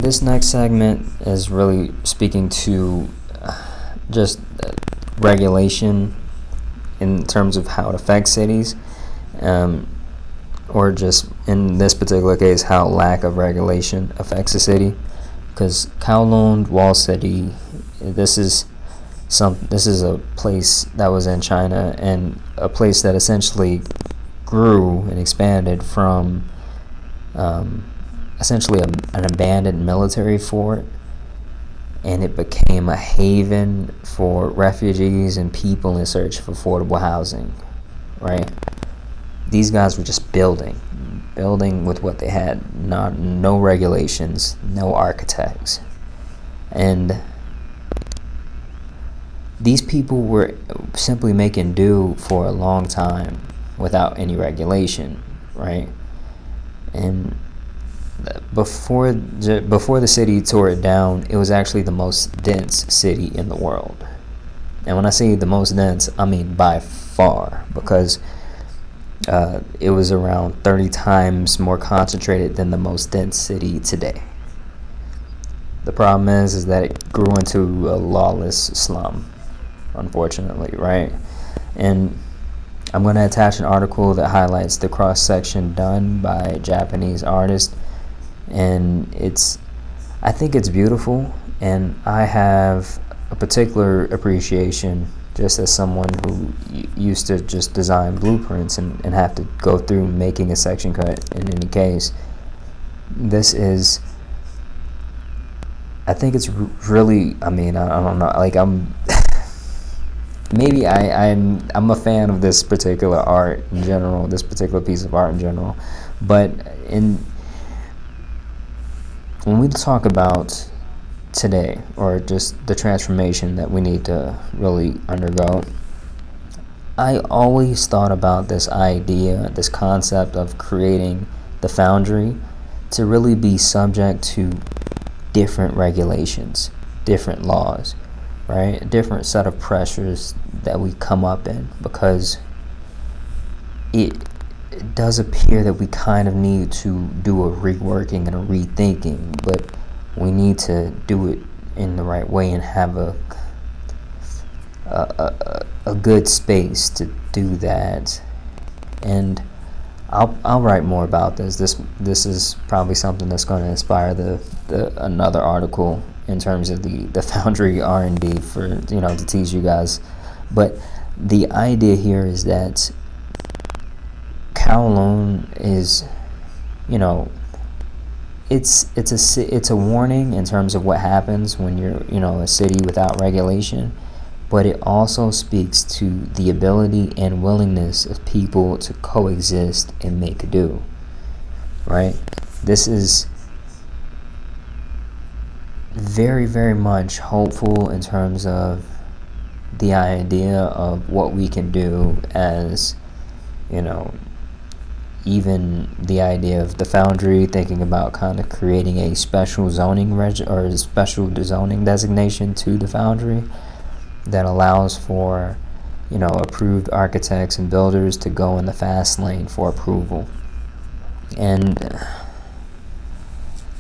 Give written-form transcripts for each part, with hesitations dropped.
this next segment is really speaking to just regulation in terms of how it affects cities, um, or just in this particular case, how lack of regulation affects a city. Because Kowloon Wall City, this is this is a place that was in China, and a place that essentially grew and expanded from essentially an abandoned military fort, and it became a haven for refugees and people in search of affordable housing, right? These guys were just building with what they had, no regulations, no architects. And these people were simply making do for a long time without any regulation, right? And before the city tore it down, it was actually the most dense city in the world. And when I say the most dense, I mean by far, because it was around 30 times more concentrated than the most dense city today. The problem is that it grew into a lawless slum, unfortunately, right? And I'm going to attach an article that highlights the cross-section done by a Japanese artist, and I think it's beautiful, and I have a particular appreciation, just as someone who used to just design blueprints and have to go through making a section cut in any case. I think it's really, I don't know, like I'm a fan of this particular art in general, this particular piece of art in general, but when we talk about today, or just the transformation that we need to really undergo, I always thought about this idea, this concept of creating the foundry to really be subject to different regulations, different laws, right? A different set of pressures that we come up in, because it does appear that we kind of need to do a reworking and a rethinking, but we need to do it in the right way and have a good space to do that. And I'll write more about this. This is probably something that's going to inspire another article in terms of the Foundry R&D for, to teach you guys. But the idea here is that Kowloon is, it's a warning in terms of what happens when you're, a city without regulation, but it also speaks to the ability and willingness of people to coexist and make do, right? This is very, very much hopeful in terms of the idea of what we can do as, even the idea of the foundry, thinking about kind of creating a special zoning or a special zoning designation to the foundry that allows for, approved architects and builders to go in the fast lane for approval. And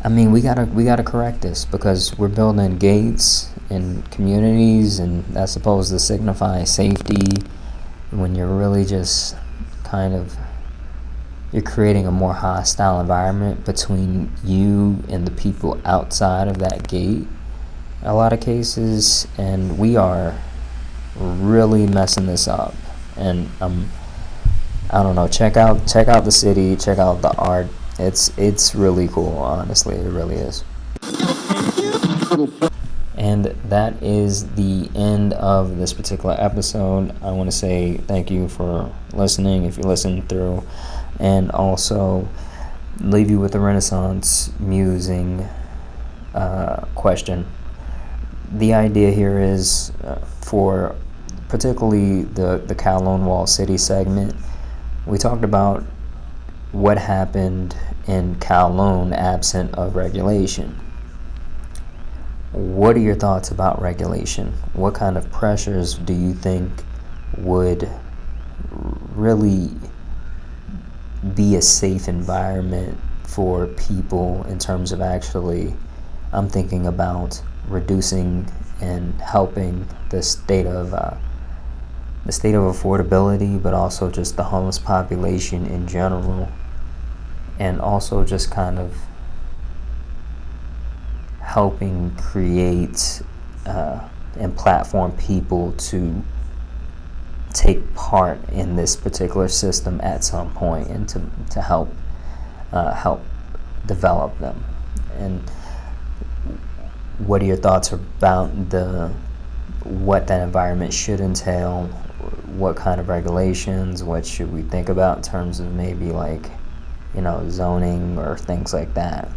we gotta correct this, because we're building gates in communities, and that's supposed to signify safety, when you're really just you're creating a more hostile environment between you and the people outside of that gate, in a lot of cases. And we are really messing this up. And I don't know, check out the city, check out the art. It's really cool, honestly, it really is. And that is the end of this particular episode. I want to say thank you for listening, if you listened through, and also leave you with a Renaissance musing question. The idea here is for particularly the Kowloon Wall City segment, we talked about what happened in Kowloon absent of regulation. What are your thoughts about regulation? What kind of pressures do you think would really be a safe environment for people in terms of actually I'm thinking about reducing and helping the state of affordability, but also just the homeless population in general, and also just kind of helping create and platform people to take part in this particular system at some point, and to help develop them. And what are your thoughts about what that environment should entail? What kind of regulations? What should we think about in terms of maybe like, zoning or things like that?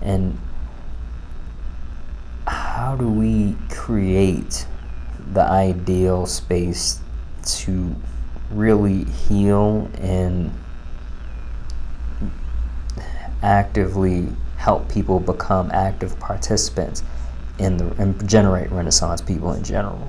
And how do we create the ideal space to really heal and actively help people become active participants and generate Renaissance people in general?